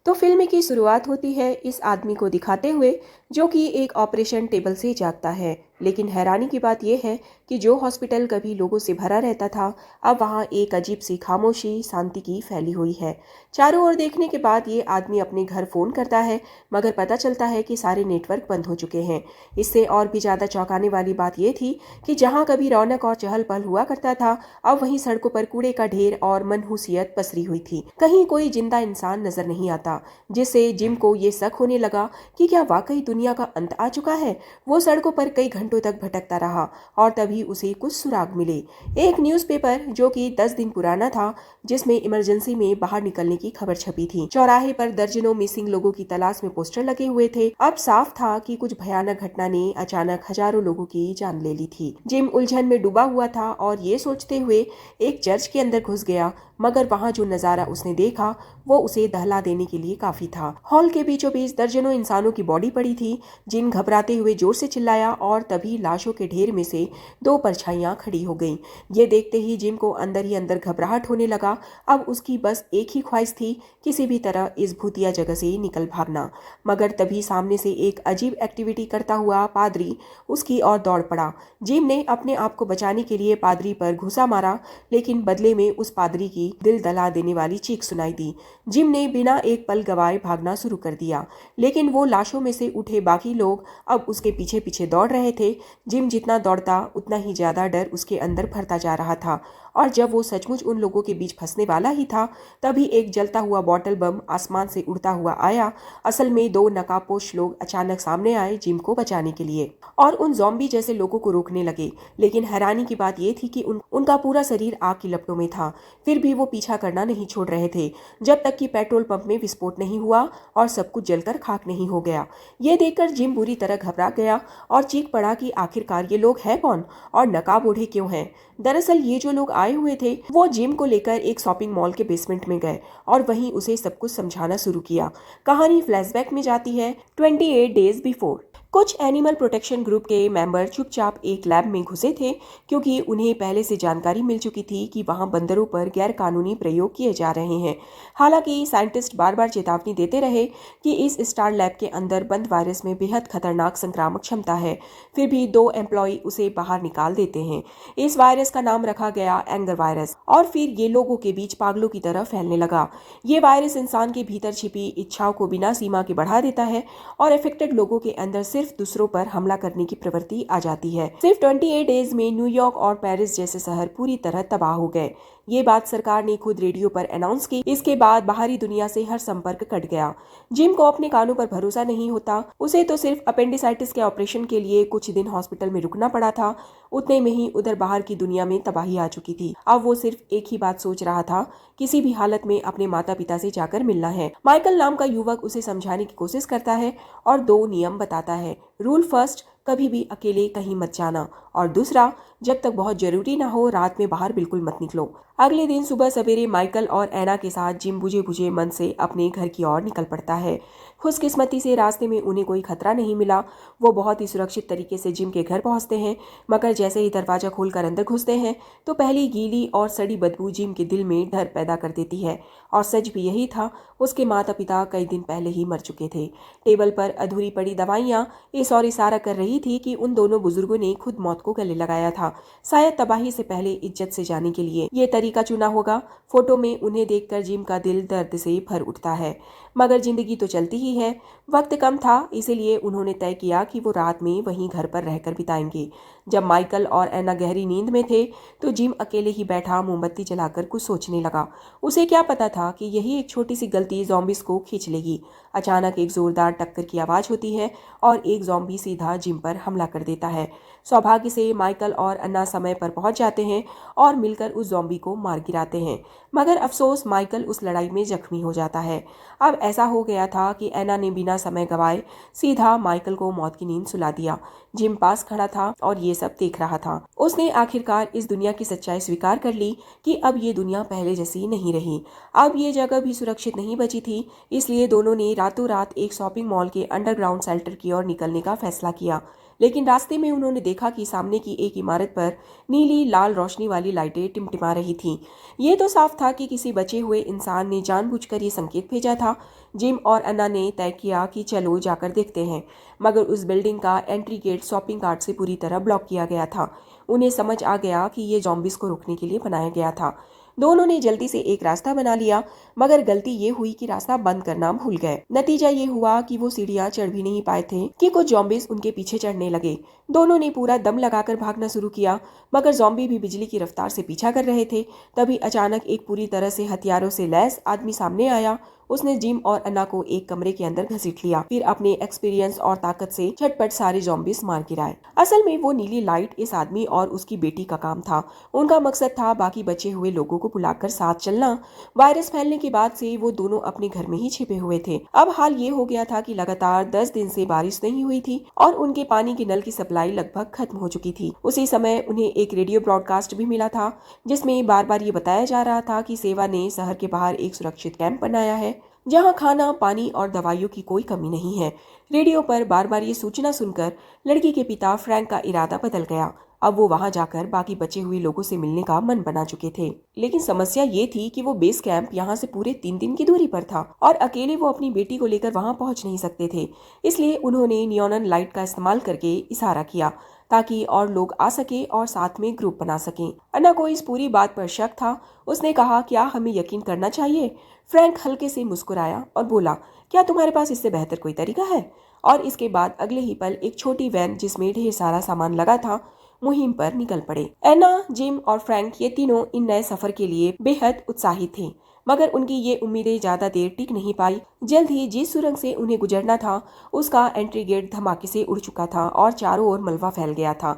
तो फिल्म की शुरुआत होती है इस आदमी को दिखाते हुए जो कि एक ऑपरेशन टेबल से जागता है। लेकिन हैरानी की बात यह है कि जो हॉस्पिटल कभी लोगों से भरा रहता था, अब वहाँ एक अजीब सी खामोशी शांति की फैली हुई है। चारों ओर देखने के बाद ये आदमी अपने घर फोन करता है, मगर पता चलता है कि सारे नेटवर्क बंद हो चुके हैं। इससे और भी ज्यादा चौंकाने वाली बात यह थी कि जहाँ कभी रौनक और चहल पहल हुआ करता था, अब वहीं सड़कों पर कूड़े का ढेर और मनहूसियत पसरी हुई थी। कहीं कोई जिंदा इंसान नजर नहीं आता, जिससे जिम को ये शक होने लगा कि क्या वाकई दुनिया का अंत आ चुका है। वो सड़कों पर कई घंटों तक भटकता रहा और तभी उसे कुछ सुराग मिले। एक न्यूज़पेपर जो कि 10 दिन पुराना था, जिसमें इमरजेंसी में बाहर निकलने की खबर छपी थी। चौराहे पर दर्जनों मिसिंग लोगों की तलाश में पोस्टर लगे हुए थे। अब साफ था कि कुछ भयानक घटना ने अचानक हजारों लोगों की जान ले ली थी। जिम उलझन में डूबा हुआ था और ये सोचते हुए एक चर्च के अंदर घुस गया, मगर वहाँ जो नजारा उसने देखा वो उसे दहला देने के लिए काफी था। हॉल के बीचों बीच दर्जनों इंसानों की बॉडी पड़ी थी। जिन घबराते हुए जोर से चिल्लाया और तभी लाशों के ढेर में से दो परछाइयां खड़ी हो गईं। ये देखते ही जिम को अंदर ही अंदर घबराहट होने लगा। अब उसकी बस एक ही ख्वाहिश थी, किसी भी तरह इस भूतिया जगह से निकल भागना। मगर तभी सामने से एक अजीब एक्टिविटी करता हुआ पादरी उसकी ओर दौड़ पड़ा। जिम ने अपने आप को बचाने के लिए पादरी पर घुसा मारा, लेकिन बदले में उस पादरी की दिल दहला देने वाली चीख सुनाई दी। जिम ने बिना एक पल गवाए भागना शुरू कर दिया, लेकिन वो लाशों में से उठे बाकी लोग अब उसके पीछे पीछे दौड़ रहे थे। जिम जितना दौड़ता उतना ही ज्यादा डर उसके अंदर भरता जा रहा था, और जब वो सचमुच उन लोगों के बीच फंसने वाला ही था, तभी एक जलता हुआ बॉटल बम आसमान से उड़ता हुआ आया। असल में दो नकाबपोश लोग अचानक सामने आए जिम को बचाने के लिए और उन ज़ॉम्बी जैसे लोगों को रोकने लगे। लेकिन हैरानी की बात यह थी कि उनका पूरा शरीर आग की लपटों में था, फिर भी वो पीछा करना नहीं छोड़ रहे थे, जब तक कि पेट्रोल पंप में विस्फोट नहीं हुआ और सब कुछ जलकर खाक नहीं हो गया। ये देखकर जिम बुरी तरह घबरा गया और चीख पड़ा कि आखिरकार ये लोग हैं कौन और नकाब ओढ़े क्यों हैं। दरअसल ये जो लोग आए हुए थे वो जिम को लेकर एक शॉपिंग मॉल के बेसमेंट में गए और वहीं उसे सब कुछ समझाना शुरू किया। कहानी फ्लैशबैक में जाती है 28 डेज बिफोर। कुछ एनिमल प्रोटेक्शन ग्रुप के मेंबर चुपचाप एक लैब में घुसे थे, क्योंकि उन्हें पहले से जानकारी मिल चुकी थी कि वहां बंदरों पर गैरकानूनी प्रयोग किए जा रहे हैं। हालांकि साइंटिस्ट बार बार चेतावनी देते रहे कि इस स्टार लैब के अंदर बंद वायरस में बेहद खतरनाक संक्रामक क्षमता है, फिर भी दो एम्प्लॉय उसे बाहर निकाल देते हैं। इस वायरस का नाम रखा गया एंगर वायरस, और फिर ये लोगों के बीच पागलों की तरह फैलने लगा। ये वायरस इंसान के भीतर छिपी इच्छाओं को बिना सीमा के बढ़ा देता है और अफेक्टेड लोगों के अंदर सिर्फ दूसरों पर हमला करने की प्रवृत्ति आ जाती है। सिर्फ 28 डेज में न्यूयॉर्क और पेरिस जैसे शहर पूरी तरह तबाह हो गए। ये बात सरकार ने खुद रेडियो पर अनाउंस की। इसके बाद बाहरी दुनिया से हर संपर्क कट गया। जिम को अपने कानों पर भरोसा नहीं होता। उसे तो सिर्फ अपेंडिसाइटिस के ऑपरेशन के लिए कुछ दिन हॉस्पिटल में रुकना पड़ा था। उतने में ही उधर बाहर की दुनिया में तबाही आ चुकी थी। अब वो सिर्फ एक ही बात सोच रहा था, किसी भी हालत में अपने माता पिता से जाकर मिलना है। माइकल नाम का युवक उसे समझाने की कोशिश करता है और दो नियम बताता है। रूल फर्स्ट, कभी भी अकेले कहीं मत जाना, और दूसरा, जब तक बहुत जरूरी ना हो रात में बाहर बिल्कुल मत निकलो। अगले दिन सुबह सवेरे माइकल और एना के साथ जिम बुझे बुझे मन से अपने घर की ओर निकल पड़ता है। खुशकिस्मती से रास्ते में उन्हें कोई खतरा नहीं मिला। वो बहुत ही सुरक्षित तरीके से जिम के घर पहुंचते हैं, मगर जैसे ही दरवाजा खोलकर अंदर घुसते हैं तो पहली गीली और सड़ी बदबू जिम के दिल में डर पैदा कर देती है। और सच भी यही था, उसके माता पिता कई दिन पहले ही मर चुके थे। टेबल पर अधूरी पड़ी दवाइयाँ इस और इशारा कर रही थी कि उन दोनों बुजुर्गों ने खुद मौत को गले लगाया था, शायद तबाही से पहले इज्जत से जाने के लिए ये तरीका चुना होगा। फोटो में उन्हें देखकर जिम का दिल दर्द से भर उठता है, मगर जिंदगी तो चलती ही है। वक्त कम था, इसीलिए उन्होंने तय किया कि वो रात में वहीं घर पर रहकर बिताएंगे। जब माइकल और एना गहरी नींद में थे तो जिम अकेले ही बैठा मोमबत्ती जलाकर कुछ सोचने लगा। उसे क्या पता था कि यही एक छोटी सी गलती ज़ॉम्बीज़ को खींच लेगी। अचानक एक जोरदार टक्कर की आवाज़ होती है और एक ज़ॉम्बी सीधा जिम पर हमला कर देता है। सौभाग्य से माइकल और अन्ना समय पर पहुंच जाते हैं और मिलकर उस ज़ॉम्बी को मार गिराते हैं, मगर अफसोस माइकल उस लड़ाई में जख्मी हो जाता है। अब ऐसा हो गया था कि एना ने बिना समय गवाए सीधा माइकल को मौत की नींद सुला दिया। जिम पास खड़ा था और ये सब देख रहा था। उसने आखिरकार इस दुनिया की सच्चाई स्वीकार कर ली कि अब ये दुनिया पहले जैसी नहीं रही। अब ये जगह भी सुरक्षित नहीं बची थी, इसलिए दोनों ने रातों रात एक शॉपिंग मॉल के अंडरग्राउंड शेल्टर की ओर निकलने का फैसला किया। लेकिन रास्ते में उन्होंने देखा कि सामने की एक इमारत पर नीली लाल रोशनी वाली लाइटें टिमटिमा रही थीं। ये तो साफ था कि किसी बचे हुए इंसान ने जानबूझकर ये संकेत भेजा था। जिम और अन्ना ने तय किया कि चलो जाकर देखते हैं, मगर उस बिल्डिंग का एंट्री गेट शॉपिंग कार्ट से पूरी तरह ब्लॉक किया गया था। उन्हें समझ आ गया कि ये ज़ॉम्बीज़ को रोकने के लिए बनाया गया था। दोनों ने जल्दी से एक रास्ता बना लिया, मगर गलती ये हुई कि रास्ता बंद करना भूल गए। नतीजा ये हुआ कि वो सीढ़ियां चढ़ भी नहीं पाए थे कि कुछ ज़ॉम्बीज़ उनके पीछे चढ़ने लगे। दोनों ने पूरा दम लगाकर भागना शुरू किया, मगर ज़ॉम्बी भी बिजली की रफ्तार से पीछा कर रहे थे। तभी अचानक एक पूरी तरह से हथियारों से लैस आदमी सामने आया। उसने जिम और अन्ना को एक कमरे के अंदर घसीट लिया, फिर अपने एक्सपीरियंस और ताकत से झटपट सारे ज़ॉम्बीज़ मार गिराए। असल में वो नीली लाइट इस आदमी और उसकी बेटी का काम था। उनका मकसद था बाकी बचे हुए लोगों को बुलाकर साथ चलना। वायरस फैलने के बाद से वो दोनों अपने घर में ही छिपे हुए थे। अब हाल ये हो गया था कि लगातार 10 दिन से बारिश नहीं हुई थी और उनके पानी के नल की सप्लाई लगभग खत्म हो चुकी थी। उसी समय उन्हें एक रेडियो ब्रॉडकास्ट भी मिला था, जिसमें बार बार ये बताया जा रहा था कि सेवा ने शहर के बाहर एक सुरक्षित कैंप बनाया है, जहां खाना, पानी और दवाइयों की कोई कमी नहीं है। रेडियो पर बार बार ये सूचना सुनकर लड़की के पिता फ्रैंक का इरादा बदल गया। अब वो वहां जाकर बाकी बचे हुए लोगों से मिलने का मन बना चुके थे। लेकिन समस्या ये थी कि वो बेस कैंप यहाँ से पूरे 3 दिन की दूरी पर था और अकेले वो अपनी बेटी को लेकर वहां पहुंच नहीं सकते थे। इसलिए उन्होंने नियॉन लाइट का इस्तेमाल करके इशारा किया ताकि और लोग आ सके और साथ में ग्रुप बना सकें। अन्ना को इस पूरी बात पर शक था। उसने कहा, क्या हमें यकीन करना चाहिए? फ्रैंक हल्के से मुस्कुराया और बोला, क्या तुम्हारे पास इससे बेहतर कोई तरीका है? और इसके बाद अगले ही पल एक छोटी वैन जिसमें ढेर सारा सामान लगा था मुहिम पर निकल पड़े। एना, जिम और फ्रैंक ये तीनों इन नए सफर के लिए बेहद उत्साहित थे, मगर उनकी ये उम्मीदें ज्यादा देर टिक नहीं पाई। जल्द ही जिस सुरंग से उन्हें गुजरना था उसका एंट्री गेट धमाके से उड़ चुका था और चारों ओर मलबा फैल गया था।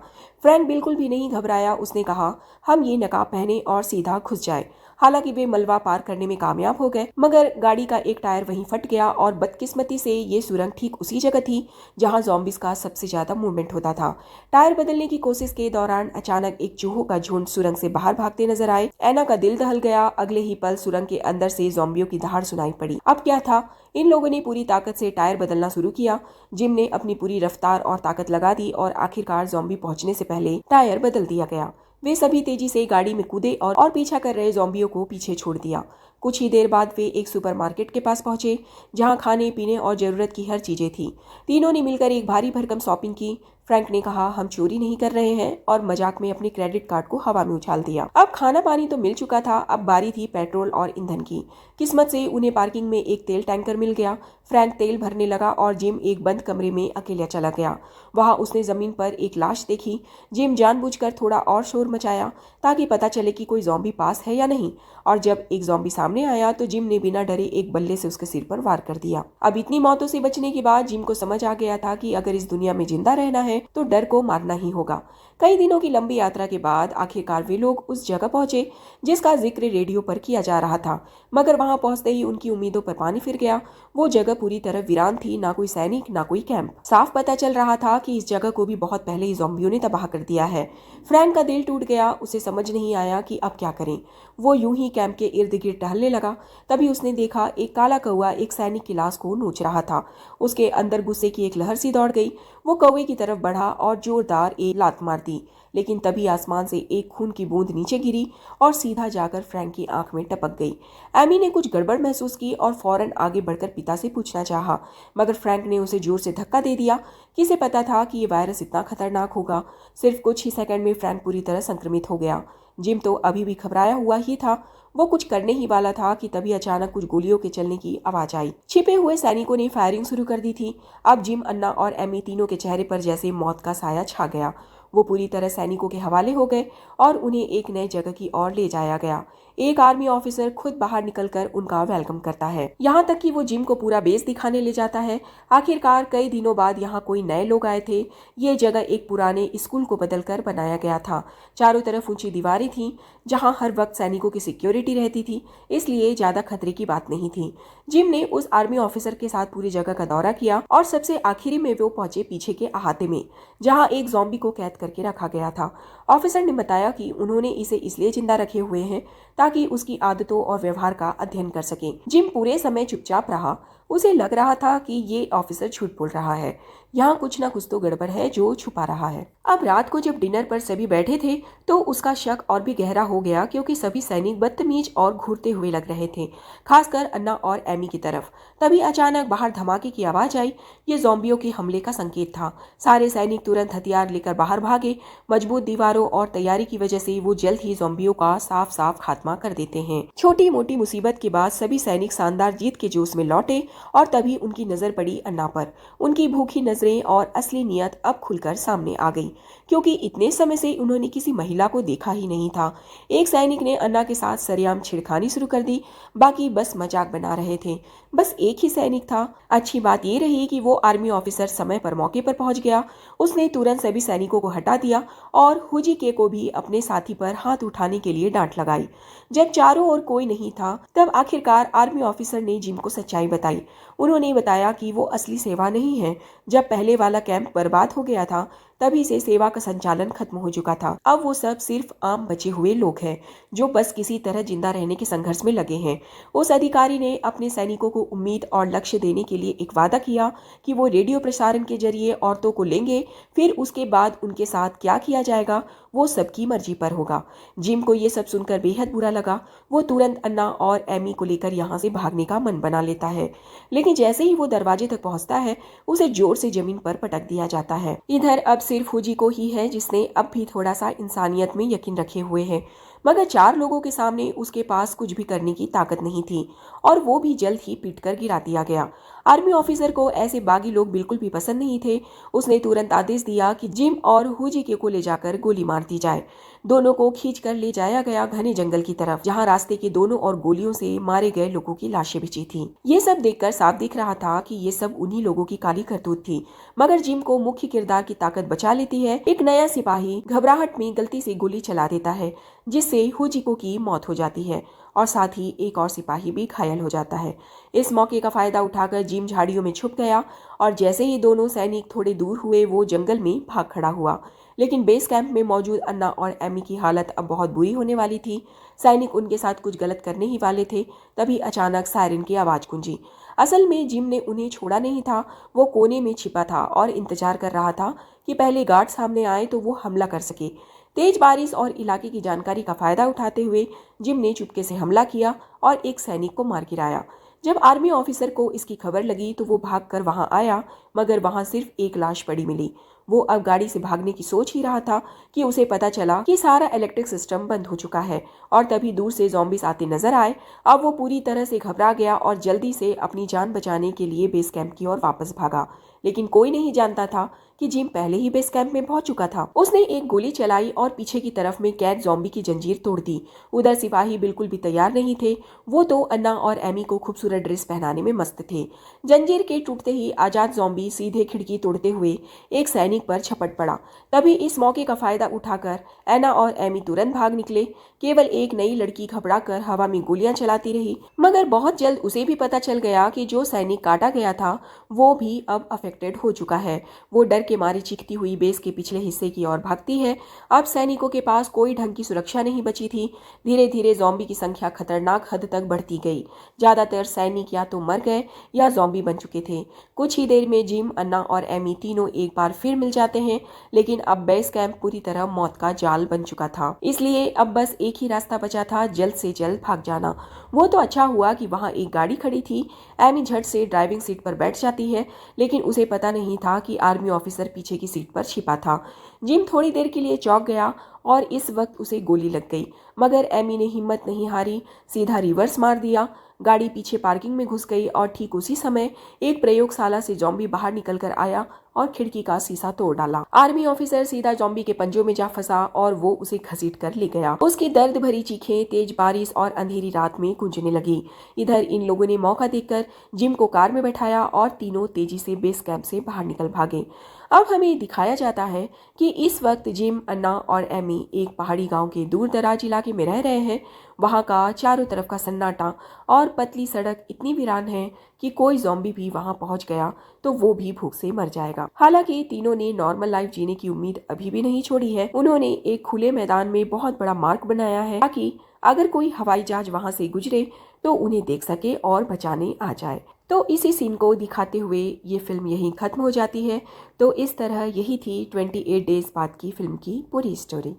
फ्रैंक बिल्कुल भी नहीं घबराया। उसने कहा, हम ये नकाब पहने और सीधा घुस जाए। हालांकि वे मलबा पार करने में कामयाब हो गए, मगर गाड़ी का एक टायर वहीं फट गया और बदकिस्मती से ये सुरंग ठीक उसी जगह थी जहां ज़ॉम्बीज़ का सबसे ज्यादा मूवमेंट होता था। टायर बदलने की कोशिश के दौरान अचानक एक चूहों का झुंड सुरंग से बाहर भागते नजर आए। एना का दिल दहल गया। अगले ही पल सुरंग के अंदर से ज़ॉम्बियों की दहाड़ सुनाई पड़ी। अब क्या था? इन लोगों ने पूरी ताकत से टायर बदलना शुरू किया। जिम ने अपनी पूरी रफ्तार और ताकत लगा दी और आखिरकार ज़ॉम्बी पहुंचने से पहले टायर बदल दिया गया। वे सभी तेजी से गाड़ी में कूदे और पीछा कर रहे ज़ॉम्बियों को पीछे छोड़ दिया। कुछ ही देर बाद वे एक सुपरमार्केट के पास पहुंचे, जहां खाने पीने और जरूरत की हर चीजें थी। तीनों ने मिलकर एक भारी भरकम शॉपिंग की। फ्रैंक ने कहा, हम चोरी नहीं कर रहे हैं, और मजाक में अपने क्रेडिट कार्ड को हवा में उछाल दिया। अब खाना पानी तो मिल चुका था, अब बारी थी पेट्रोल और ईंधन की। किस्मत से उन्हें पार्किंग में एक तेल टैंकर मिल गया। फ्रैंक तेल भरने लगा और जिम एक बंद कमरे में अकेला चला गया। वहां उसने जमीन पर एक लाश देखी। जिम जानबूझकर थोड़ा और शोर मचाया ताकि पता चले कि कोई ज़ॉम्बी पास है या नहीं, और जब एक ज़ॉम्बी सामने आया तो जिम ने बिना डरे एक बल्ले से उसके सिर पर वार कर दिया। अब इतनी मौतों से बचने के बाद जिम को समझ आ गया था कि अगर इस दुनिया में जिंदा रहना है तो डर को मारना ही होगा। कई दिनों की लंबी यात्रा के बाद आखिरकार वे लोग उस जगह पहुंचे जिसका जिक्र रेडियो पर किया जा रहा था, मगर वहां पहुंचते ही उनकी उम्मीदों पर पानी फिर गया। वो जगह पूरी तरह वीरान थी, ना कोई सैनिक ना कोई कैंप। साफ पता चल रहा था कि इस जगह को भी बहुत पहले ही ज़ॉम्बियों ने तबाह कर दिया है। फ्रैंक का दिल टूट गया। उसे समझ नहीं आया कि अब क्या करें। वो यूं ही कैंप के इर्द गिर्द टहलने लगा। तभी उसने देखा एक काला कौवा एक सैनिक की लाश को नोच रहा था। उसके अंदर गुस्से की एक लहर सी दौड़ गई। वो कौवे की तरफ बढ़ा और जोरदार एक लात मार दी, लेकिन तभी आसमान से एक खून की बूंद नीचे गिरी और सीधा जाकर फ्रैंक की आंख में टपक गई। एमी ने कुछ गड़बड़ महसूस की और फौरन आगे बढ़कर पिता से पूछना चाहा, मगर फ्रैंक ने उसे जोर से धक्का दे दिया। किसे पता था कि ये वायरस इतना खतरनाक होगा। सिर्फ कुछ ही सेकंड में फ्रैंक पूरी तरह संक्रमित हो गया। जिम तो अभी भी घबराया हुआ ही था। वो कुछ करने ही वाला था कि तभी अचानक कुछ गोलियों के चलने की आवाज आई। छिपे हुए सैनिकों ने फायरिंग शुरू कर दी थी। अब जिम, अन्ना और एमी तीनों के चेहरे पर जैसे मौत का साया छा गया। वो पूरी तरह सैनिकों के हवाले हो गए और उन्हें एक नई जगह की ओर ले जाया गया। एक आर्मी ऑफिसर खुद बाहर निकलकर उनका वेलकम करता है, यहाँ तक कि वो जिम को पूरा बेस दिखाने ले जाता है। आखिरकार कई दिनों बाद यहाँ कोई नए लोग आए थे। ये जगह एक पुराने स्कूल को बदलकर बनाया गया था। चारों तरफ ऊंची दीवारें थीं, जहाँ हर वक्त सैनिकों की सिक्योरिटी रहती थी, इसलिए ज्यादा खतरे की बात नहीं थी। जिम ने उस आर्मी ऑफिसर के साथ पूरी जगह का दौरा किया और सबसे आखिरी में वो पहुंचे पीछे के अहाते में, जहाँ एक ज़ॉम्बी को कैद करके रखा गया था। ऑफिसर ने बताया कि उन्होंने इसे इसलिए जिंदा रखे हुए हैं ताकि उसकी आदतों और व्यवहार का अध्ययन कर सकें। जिम पूरे समय चुपचाप रहा। उसे लग रहा था कि ये ऑफिसर झूठ बोल रहा है, यहाँ कुछ ना कुछ तो गड़बड़ है जो छुपा रहा है। अब रात को जब डिनर पर सभी बैठे थे तो उसका शक और भी गहरा हो गया, क्योंकि सभी सैनिक बदतमीज और घूरते हुए लग रहे थे, खासकर अन्ना और एमी की तरफ। तभी अचानक बाहर धमाके की आवाज आई। ये ज़ॉम्बियों के हमले का संकेत था। सारे सैनिक तुरंत हथियार लेकर बाहर भागे। मजबूत दीवारों और तैयारी की वजह से वो जल्द ही ज़ॉम्बियों का साफ साफ खात्मा कर देते हैं। छोटी मोटी मुसीबत के बाद सभी सैनिक शानदार जीत के जोश में लौटे और तभी उनकी नजर पड़ी अन्ना पर। उनकी भूखी नजरें और असली नियत अब खुलकर सामने आ गई, क्योंकि इतने समय से उन्होंने किसी महिला को देखा ही नहीं था। एक सैनिक ने अन्ना के साथ सरेआम छिड़खानी शुरू कर दी, बाकी बस मजाक बना रहे थे। बस एक ही सैनिक था। अच्छी बात ये रही कि वो आर्मी ऑफिसर समय पर मौके पर पहुंच गया। उसने तुरंत सभी सैनिकों को हटा दिया और हुजिके को भी अपने साथी पर हाथ उठाने के लिए डांट लगाई। जब चारों ओर कोई नहीं था तब आखिरकार आर्मी ऑफिसर ने जिम को सच्चाई बताई। उन्होंने बताया कि वो असली सेवा नहीं है। जब पहले वाला कैंप बर्बाद हो गया था तभी से सेवा का संचालन खत्म हो चुका था। अब वो सब सिर्फ आम बचे हुए लोग हैं जो बस किसी तरह जिंदा रहने के संघर्ष में लगे हैं। उस अधिकारी ने अपने सैनिकों को उम्मीद और लक्ष्य देने के लिए एक वादा किया कि वो रेडियो प्रसारण के जरिए औरतों को लेंगे, फिर उसके बाद उनके साथ क्या किया जाएगा वो सबकी मर्जी पर होगा। जिम को ये सब सुनकर बेहद बुरा लगा। वो तुरंत अन्ना और एमी को लेकर यहाँ से भागने का मन बना लेता है, लेकिन जैसे ही वो दरवाजे तक पहुंचता है उसे जोर से जमीन पर पटक दिया जाता है। इधर अब सिर्फ हुजिको ही है जिसने अब भी थोड़ा सा इंसानियत में यकीन रखे हुए है, मगर चार लोगों के सामने उसके पास कुछ भी करने की ताकत नहीं थी और वो भी जल्द ही पीटकर गिरा दिया गया। आर्मी ऑफिसर को ऐसे बागी लोग बिल्कुल भी पसंद नहीं थे। उसने तुरंत आदेश दिया कि जिम और हुजिके को ले जाकर गोली मार दी जाए। दोनों को खींचकर ले जाया गया घने जंगल की तरफ, जहां रास्ते के दोनों और गोलियों से मारे गए लोगों की लाशें बिछी थी। ये सब देखकर साफ दिख रहा था कि ये सब उन्हीं लोगों की काली करतूत थी, मगर जिम को मुख्य किरदार की ताकत बचा लेती है। एक नया सिपाही घबराहट में गलती से गोली चला देता है, जिससे हुजिको की मौत हो जाती है और साथ ही एक और सिपाही भी घायल हो जाता है। इस मौके का फायदा उठाकर जिम झाड़ियों में छुप गया और जैसे ही दोनों सैनिक थोड़े दूर हुए वो जंगल में भाग खड़ा हुआ। लेकिन बेस कैंप में मौजूद अन्ना और एमी की हालत अब बहुत बुरी होने वाली थी। सैनिक उनके साथ कुछ गलत करने ही वाले थे। तभी अचानक सायरन की आवाज गूंजी। असल में जिम ने उन्हें छोड़ा नहीं था। वो कोने में छिपा था और इंतजार कर रहा था कि पहले गार्ड सामने आए तो वो हमला कर सके। तेज बारिश और इलाके की जानकारी का फायदा उठाते हुए जिम ने चुपके से हमला किया और एक सैनिक को मार गिराया। जब आर्मी ऑफिसर को इसकी खबर लगी तो वो भागकर वहां आया, मगर वहां सिर्फ एक लाश पड़ी मिली। वो अब गाड़ी से भागने की सोच ही रहा था कि उसे पता चला कि सारा इलेक्ट्रिक सिस्टम बंद हो चुका है और तभी दूर से ज़ॉम्बीज आते नजर आए। अब वो पूरी तरह से घबरा गया और जल्दी से अपनी जान बचाने के लिए बेस कैंप की ओर वापस भागा। लेकिन कोई नहीं जानता था कि जिम पहले ही बेस कैंप में पहुंच चुका था। उसने एक गोली चलाई और पीछे की तरफ में कैद ज़ॉम्बी की जंजीर तोड़ दी। उधर सिपाही बिल्कुल भी तैयार नहीं थे। वो तो अन्ना और एमी को खूबसूरत ड्रेस पहनाने में मस्त थे। जंजीर के टूटते ही आजाद ज़ॉम्बी सीधे खिड़की तोड़ते हुए एक सैनिक पर झपट पड़ा। तभी इस मौके का फायदा उठाकर एना और एमी तुरंत भाग निकले। केवल एक नई लड़की घबराकर हवा में गोलियां चलाती रही, मगर बहुत जल्द उसे भी पता चल गया कि जो सैनिक काटा गया था वो भी अब अफेक्टेड हो चुका है। वो डर के मारे चीखती हुई बेस के पिछले हिस्से की ओर भागती है। अब सैनिकों के पास कोई ढंग की सुरक्षा नहीं बची थी। धीरे धीरे ज़ॉम्बी की संख्या खतरनाक हद तक बढ़ती गई। ज्यादातर सैनिक या तो मर गए या ज़ॉम्बी बन चुके थे। कुछ ही देर में जिम, अन्ना और एमी तीनों एक बार फिर मिल जाते हैं, लेकिन अब बेस कैंप पूरी तरह मौत का जाल बन चुका था। इसलिए अब बस एक ही रास्ता बचा था, जल्द से जल्द भाग जाना। वो तो अच्छा हुआ कि वहां एक गाड़ी खड़ी थी। एमी झट से ड्राइविंग सीट पर बैठ जाती है, लेकिन उसे पता नहीं था कि आर्मी ऑफिसर पीछे की सीट पर छिपा था। जिम थोड़ी देर के लिए चौंक गया और इस वक्त उसे गोली लग गई, मगर एमी ने हिम्मत नहीं हारी, सीधा रिवर्स मार दिया। गाड़ी पीछे पार्किंग में घुस गई और ठीक उसी समय एक प्रयोगशाला से ज़ॉम्बी बाहर निकलकर आया और खिड़की का शीशा तोड़ डाला। आर्मी ऑफिसर सीधा ज़ॉम्बी के पंजों में जा फंसा और वो उसे घसीट कर ले गया। उसकी दर्द भरी चीखें तेज बारिश और अंधेरी रात में गूंजने लगी। इधर इन लोगों ने मौका देखकर जिम को कार में बैठाया और तीनों तेजी से बेस कैंप से बाहर निकल भागे। अब हमें दिखाया जाता है कि इस वक्त जिम, अन्ना और एमी एक पहाड़ी गांव के दूर दराज इलाके में रह रहे हैं। वहां का चारों तरफ का सन्नाटा और पतली सड़क इतनी वीरान है कि कोई ज़ॉम्बी भी वहां पहुंच गया तो वो भी भूख से मर जाएगा। हालांकि तीनों ने नॉर्मल लाइफ जीने की उम्मीद अभी भी नहीं छोड़ी है। उन्होंने एक खुले मैदान में बहुत बड़ा मार्ग बनाया है ताकि अगर कोई हवाई जहाज वहां से गुजरे तो उन्हें देख सके और बचाने आ जाए। तो इसी सीन को दिखाते हुए ये फिल्म यहीं खत्म हो जाती है। तो इस तरह यही थी 28 डेज बाद की फिल्म की पूरी स्टोरी।